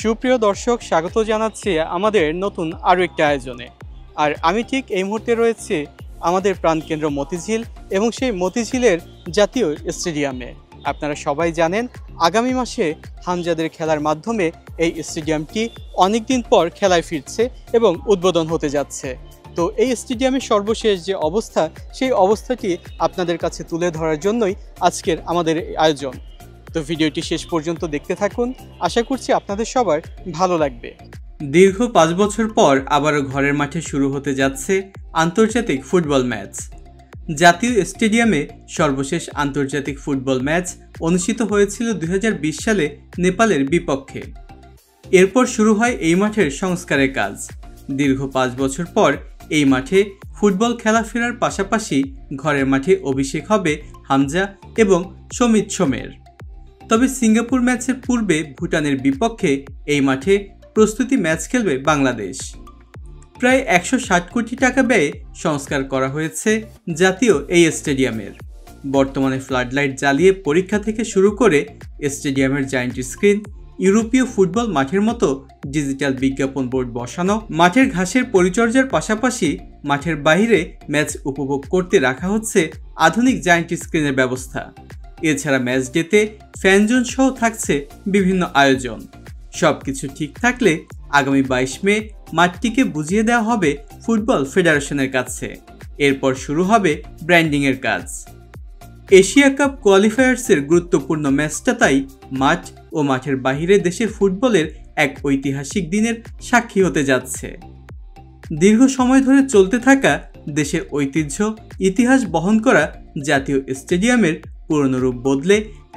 সুপ্রিয় দর্শক, স্বাগত জানাচ্ছি আমাদের নতুন আরও একটি আয়োজনে। আর আমি ঠিক এই মুহূর্তে রয়েছি আমাদের প্রাণকেন্দ্র মতিঝিল এবং সেই মতিঝিলের জাতীয় স্টেডিয়ামে। আপনারা সবাই জানেন আগামী মাসে হামজাদের খেলার মাধ্যমে এই স্টেডিয়ামটি অনেকদিন পর খেলায় ফিরছে এবং উদ্বোধন হতে যাচ্ছে। তো এই স্টেডিয়ামের সর্বশেষ যে অবস্থা, সেই অবস্থাটি আপনাদের কাছে তুলে ধরার জন্যই আজকের আমাদের আয়োজন। তো ভিডিওটি শেষ পর্যন্ত দেখতে থাকুন, আশা করছি আপনাদের সবার ভালো লাগবে। দীর্ঘ 5 বছর পর আবারও ঘরের মাঠে শুরু হতে যাচ্ছে আন্তর্জাতিক ফুটবল ম্যাচ। জাতীয় স্টেডিয়ামে সর্বশেষ আন্তর্জাতিক ফুটবল ম্যাচ অনুষ্ঠিত হয়েছিল 2020 সালে নেপালের বিপক্ষে। এরপর শুরু হয় এই মাঠের সংস্কারের কাজ। দীর্ঘ 5 বছর পর এই মাঠে ফুটবল খেলা ফেরার পাশাপাশি ঘরের মাঠে অভিষেক হবে হামজা এবং সমিত সোমের। তবে সিঙ্গাপুর ম্যাচের পূর্বে ভুটানের বিপক্ষে এই মাঠে প্রস্তুতি ম্যাচ খেলবে বাংলাদেশ। প্রায় 160 কোটি টাকা ব্যয়ে সংস্কার করা হয়েছে জাতীয় এই স্টেডিয়ামের। বর্তমানে ফ্লাডলাইট জ্বালিয়ে পরীক্ষা থেকে শুরু করে স্টেডিয়ামের জায়ান্ট স্ক্রিন, ইউরোপীয় ফুটবল মাঠের মতো ডিজিটাল বিজ্ঞাপন বোর্ড বসানো, মাঠের ঘাসের পরিচর্যার পাশাপাশি মাঠের বাইরে ম্যাচ উপভোগ করতে রাখা হচ্ছে আধুনিক জায়ান্ট স্ক্রিনের ব্যবস্থা। এছাড়া ম্যাচ ডেতে ফ্যানজোন সহ থাকছে বিভিন্ন আয়োজন। সবকিছু ঠিক থাকলে আগামী 22 মে মাঠটিকে বুঝিয়ে দেওয়া হবে ফুটবল ফেডারেশনের কাছে। এরপর শুরু হবে ব্র্যান্ডিংয়ের কাজ। এশিয়া কাপ কোয়ালিফায়ার্সের গুরুত্বপূর্ণ ম্যাচটা তাই মাঠ ও মাঠের বাইরে দেশের ফুটবলের এক ঐতিহাসিক দিনের সাক্ষী হতে যাচ্ছে। দীর্ঘ সময় ধরে চলতে থাকা দেশের ঐতিহ্য, ইতিহাস বহন করা জাতীয় স্টেডিয়ামের পুরনো রূপ বদলে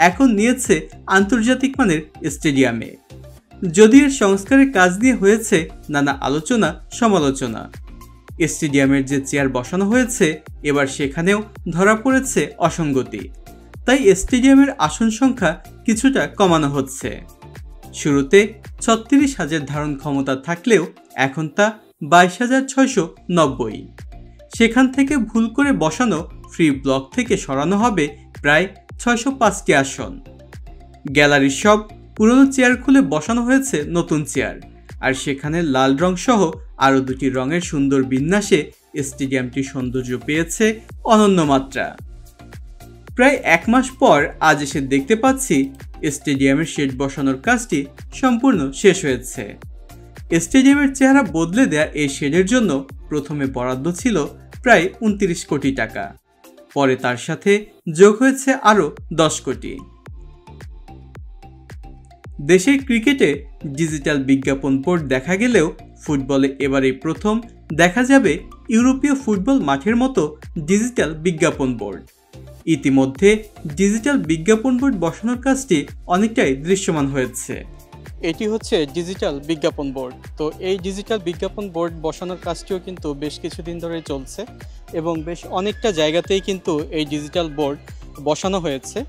এখন নিয়েছে আন্তর্জাতিক মানের স্টেডিয়ামে। যদিও এর সংস্কারের কাজ নিয়ে হয়েছে নানা আলোচনা সমালোচনা। স্টেডিয়ামের যে চেয়ার বসানো হয়েছে এবার সেখানেও ধরা পড়েছে অসঙ্গতি, তাই স্টেডিয়ামের আসন সংখ্যা কিছুটা কমানো হচ্ছে। শুরুতে 36,000 ধারণ ক্ষমতা থাকলেও এখন তা 22,690। সেখান থেকে ভুল করে বসানো ফ্রি ব্লক থেকে সরানো হবে প্রায় 605টি আসন। গ্যালারির সব পুরনো চেয়ার খুলে বসানো হয়েছে নতুন চেয়ার, আর সেখানে লাল রং সহ আরও 2টি রঙের সুন্দর বিন্যাসে স্টেডিয়ামটি সৌন্দর্য পেয়েছে অনন্য মাত্রা। প্রায় 1 মাস পর আজ এসে দেখতে পাচ্ছি স্টেডিয়ামের শেড বসানোর কাজটি সম্পূর্ণ শেষ হয়েছে। স্টেডিয়ামের চেহারা বদলে দেয়া এই শেডের জন্য প্রথমে বরাদ্দ ছিল প্রায় 29 কোটি টাকা, পরে তার সাথে যোগ হয়েছে আরও 10 কোটি। দেশের ক্রিকেটে ডিজিটাল বিজ্ঞাপন বোর্ড দেখা গেলেও ফুটবলে এবারেই প্রথম দেখা যাবে ইউরোপীয় ফুটবল মাঠের মতো ডিজিটাল বিজ্ঞাপন বোর্ড। ইতিমধ্যে ডিজিটাল বিজ্ঞাপন বোর্ড বসানোর কাজটি অনেকটাই দৃশ্যমান হয়েছে। এটি হচ্ছে ডিজিটাল বিজ্ঞাপন বোর্ড। তো এই ডিজিটাল বিজ্ঞাপন বোর্ড বসানোর কাজটিও কিন্তু বেশ কিছুদিন ধরে চলছে এবং বেশ অনেকটা জায়গাতেই কিন্তু এই ডিজিটাল বোর্ড বসানো হয়েছে।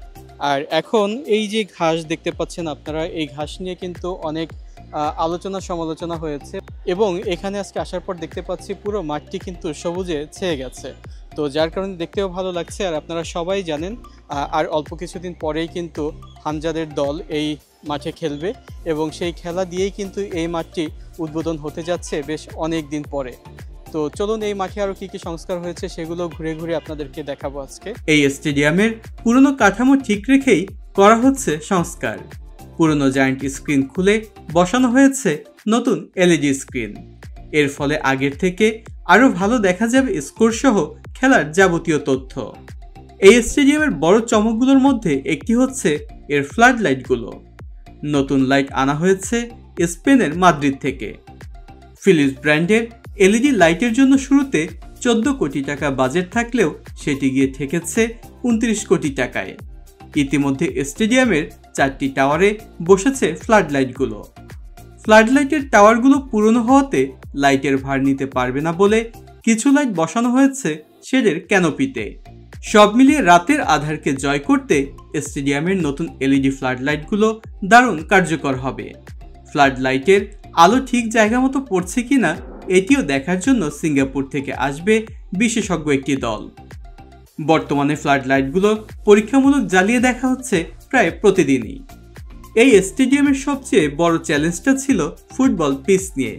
আর এখন এই যে ঘাস দেখতে পাচ্ছেন আপনারা, এই ঘাস নিয়ে কিন্তু অনেক আলোচনা সমালোচনা হয়েছে এবং এখানে আজকে আসার পর দেখতে পাচ্ছি পুরো মাঠটি কিন্তু সবুজে ছেয়ে গেছে। তো যার কারণে দেখতেও ভালো লাগছে। আর আপনারা সবাই জানেন আর অল্প কিছুদিন পরেই কিন্তু হামজাদের দল এই মাঠে খেলবে এবং সেই খেলা দিয়েই কিন্তু এই মাঠটি উদ্বোধন হতে যাচ্ছে বেশ অনেক দিন পরে। তো চলুন এই মাঠে আরও কী সংস্কার হয়েছে সেগুলো ঘুরে ঘুরে আপনাদেরকে দেখাবো আজকে। এই স্টেডিয়ামের পুরনো কাঠামো ঠিক রেখেই করা হচ্ছে সংস্কার। পুরনো জায়ান্ট স্ক্রিন খুলে বসানো হয়েছে নতুন এলইডি স্ক্রিন। এর ফলে আগের থেকে আরও ভালো দেখা যাবে স্কোর সহ খেলার যাবতীয় তথ্য। এই স্টেডিয়ামের বড় চমকগুলোর মধ্যে একটি হচ্ছে এর ফ্লাড লাইটগুলো। নতুন লাইট আনা হয়েছে স্পেনের মাদ্রিদ থেকে। ফিলিপস ব্র্যান্ডের এলইডি লাইটের জন্য শুরুতে 14 কোটি টাকা বাজেট থাকলেও সেটি গিয়ে ঠেকেছে 29 কোটি টাকায়। ইতিমধ্যে স্টেডিয়ামের 4টি টাওয়ারে বসেছে ফ্লাড লাইটগুলো। ফ্লাড লাইটের টাওয়ারগুলো পুরনো হওয়াতে লাইটের ভার নিতে পারবে না বলে কিছু লাইট বসানো হয়েছে শেডের ক্যানোপিতে। সব মিলিয়ে রাতের আধারকে জয় করতে স্টেডিয়ামের নতুন এলইডি ফ্লাড লাইটগুলো দারুণ কার্যকর হবে। ফ্লাড লাইটের আলো ঠিক জায়গা মতো পড়ছে কিনা এটিও দেখার জন্য সিঙ্গাপুর থেকে আসবে বিশেষজ্ঞ একটি দল। বর্তমানে ফ্লাড লাইটগুলো পরীক্ষামূলক জ্বালিয়ে দেখা হচ্ছে প্রায় প্রতিদিনই। এই স্টেডিয়ামের সবচেয়ে বড় চ্যালেঞ্জটা ছিল ফুটবল পিচ নিয়ে।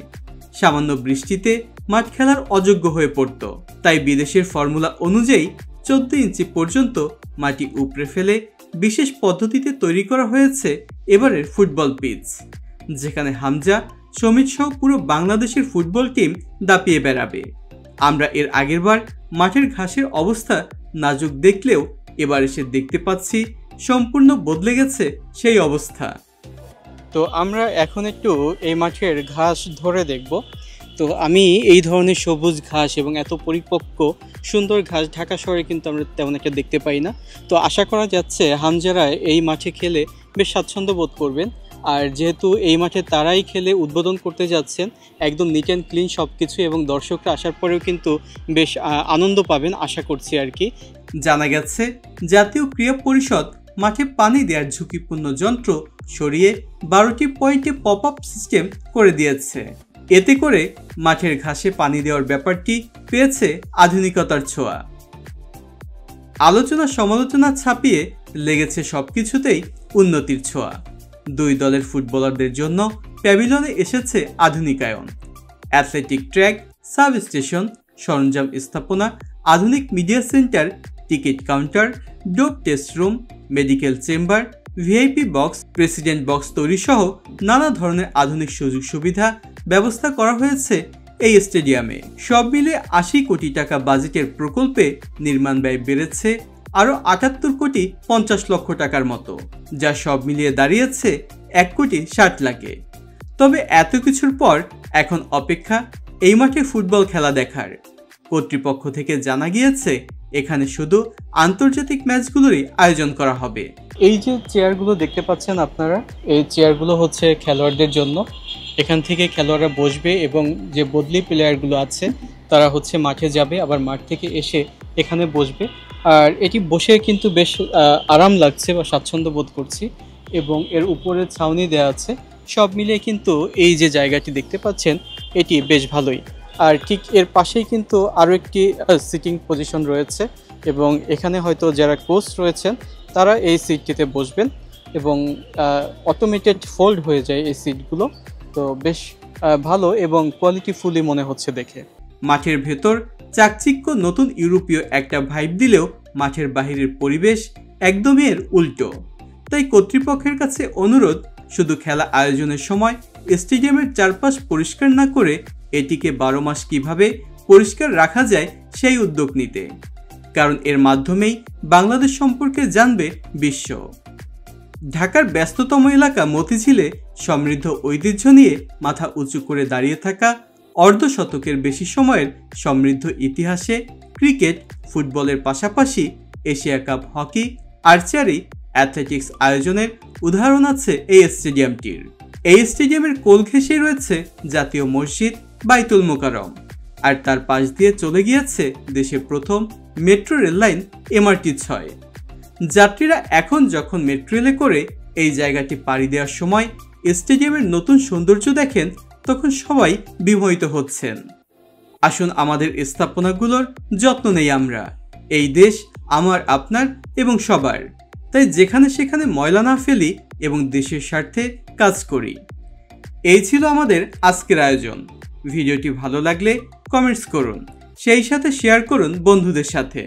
সামান্য বৃষ্টিতে মাঠ খেলার অযোগ্য হয়ে পড়ত, তাই বিদেশের ফর্মুলা অনুযায়ী 14 ইঞ্চি পর্যন্ত মাটি উপড়ে ফেলে বিশেষ পদ্ধতিতে তৈরি করা হয়েছে এবারের ফুটবল পিচ, যেখানে হামজা, সমিত সহ পুরো বাংলাদেশের ফুটবল টিম দাপিয়ে বেড়াবে। আমরা এর আগের বার মাঠের ঘাসের অবস্থা নাজুক দেখলেও এবার এসে দেখতে পাচ্ছি সম্পূর্ণ বদলে গেছে সেই অবস্থা। তো আমরা এখন একটু এই মাঠের ঘাস ধরে দেখব। তো আমি এই ধরনের সবুজ ঘাস এবং এত পরিপক্ক সুন্দর ঘাস ঢাকা শহরে কিন্তু আমরা তেমন একটা দেখতে পাই না। তো আশা করা যাচ্ছে হামজারা এই মাঠে খেলে বেশ স্বাচ্ছন্দ্য বোধ করবেন। আর যেহেতু এই মাঠে তারাই খেলে উদ্বোধন করতে যাচ্ছেন, একদম নিট অ্যান্ড ক্লিন সব কিছু, এবং দর্শকরা আসার পরেও কিন্তু বেশ আনন্দ পাবেন আশা করছি আর কি। জানা গেছে জাতীয় ক্রীড়া পরিষদ মাঠে পানি দেওয়ার ঝুঁকিপূর্ণ যন্ত্র সরিয়ে 12টি পয়েন্টে পপ আপ সিস্টেম করে দিয়েছে। এতে করে মাঠের ঘাসে পানি দেওয়ার ব্যাপারটি পেয়েছে আধুনিকতার ছোঁয়া। আলোচনা সমালোচনা ছাপিয়ে লেগেছে সবকিছুতেই উন্নতির ছোঁয়া। দুই দলের ফুটবলারদের জন্য প্যাভিলিয়নে এসেছে আধুনিকায়ন, অ্যাথলেটিক ট্র্যাক, সাব স্টেশন, সরঞ্জাম স্থাপনা, আধুনিক media centre, ticket counter, dope test room, medical chamber, VIP box, president box তৈরি সহ নানা ধরনের আধুনিক সুযোগ সুবিধা ব্যবস্থা করা হয়েছে এই স্টেডিয়ামে। সব মিলে 80 কোটি টাকা বাজেটের প্রকল্পে নির্মাণ ব্যয় বেড়েছে আরও 78 কোটি 50 লক্ষ টাকার মতো, যা সব মিলিয়ে দাঁড়িয়েছে 1 কোটি 60 লাখে। তবে এত কিছুর পর এখন অপেক্ষা এই মাঠে ফুটবল খেলা দেখার। কর্তৃপক্ষ থেকে জানা গিয়েছে এখানে শুধু আন্তর্জাতিক ম্যাচগুলোরই আয়োজন করা হবে। এই যে চেয়ারগুলো দেখতে পাচ্ছেন আপনারা, এই চেয়ারগুলো হচ্ছে খেলোয়াড়দের জন্য। এখান থেকে খেলোয়াড়রা বসবে এবং যে বদলি প্লেয়ারগুলো আছে তারা হচ্ছে মাঠে যাবে, আবার মাঠ থেকে এসে এখানে বসবে। আর এটি বসে কিন্তু বেশ আরাম লাগছে বা স্বাচ্ছন্দ্য বোধ করছি, এবং এর উপরে ছাউনি দেওয়া আছে। সব মিলিয়ে কিন্তু এই যে জায়গাটি দেখতে পাচ্ছেন এটি বেশ ভালোই। আর ঠিক এর পাশেই কিন্তু আরও একটি সিটিং পজিশন রয়েছে, এবং এখানে হয়তো যারা কোচ রয়েছেন তারা এই সিটটিতে বসবেন, এবং অটোমেটেড ফোল্ড হয়ে যায় এই সিটগুলো। তো বেশ ভালো এবং কোয়ালিটিফুলি মনে হচ্ছে দেখে। মাঠের ভেতর চাকচিক্য নতুন ইউরোপীয় একটা ভাইব দিলেও মাঠের বাহিরের পরিবেশ একদমই এর উল্টো। তাই কর্তৃপক্ষের কাছে অনুরোধ, শুধু খেলা আয়োজনের সময় স্টেডিয়ামের চারপাশ পরিষ্কার না করে এটিকে 12 মাস কিভাবে পরিষ্কার রাখা যায় সেই উদ্যোগ নিতে, কারণ এর মাধ্যমেই বাংলাদেশ সম্পর্কে জানবে বিশ্ব। ঢাকার ব্যস্ততম এলাকা মতিঝিলে সমৃদ্ধ ঐতিহ্য নিয়ে মাথা উঁচু করে দাঁড়িয়ে থাকা, অর্ধশতকের বেশি সময়ের সমৃদ্ধ ইতিহাসে ক্রিকেট, ফুটবলের পাশাপাশি Asia cup hockey, archery, athletics আয়োজনের উদাহরণ আছে এই স্টেডিয়ামটির। এই স্টেডিয়ামের কোল ঘেঁষে রয়েছে জাতীয় মসজিদ বাইতুল মোকাররম, আর তার পাশ দিয়ে চলে গিয়েছে দেশের প্রথম মেট্রো রেল লাইন MRT-6। যাত্রীরা এখন যখন মেট্রো রেলে করে এই জায়গাটি পাড়ি দেওয়ার সময় স্টেডিয়ামের নতুন সৌন্দর্য দেখেন, তখন সবাই বিমোহিত হচ্ছেন। আসুন আমাদের স্থাপনাগুলোর যত্ন নেই আমরা। এই দেশ আমার, আপনার এবং সবার। তাই যেখানে সেখানে ময়লা না ফেলি এবং দেশের স্বার্থে কাজ করি। এই ছিল আমাদের আজকের আয়োজন। ভিডিওটি ভালো লাগলে কমেন্টস করুন, সেই সাথে শেয়ার করুন বন্ধুদের সাথে।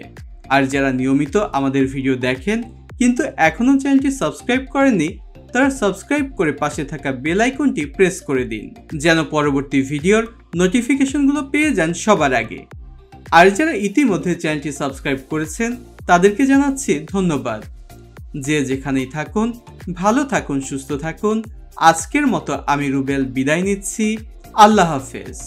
আর যারা নিয়মিত আমাদের ভিডিও দেখেন কিন্তু এখনও চ্যানেলটি সাবস্ক্রাইব করেননি, তারা সাবস্ক্রাইব করে পাশে থাকা বেল আইকনটি প্রেস করে দিন, যেন পরবর্তী ভিডিওর নোটিফিকেশনগুলো পেয়ে যান সবার আগে। আর যারা ইতিমধ্যে চ্যানেলটি সাবস্ক্রাইব করেছেন তাদেরকে জানাচ্ছি ধন্যবাদ। যে যেখানেই থাকুন ভালো থাকুন, সুস্থ থাকুন। আজকের মতো আমি রুবেল বিদায় নিচ্ছি। আল্লাহ হাফেজ।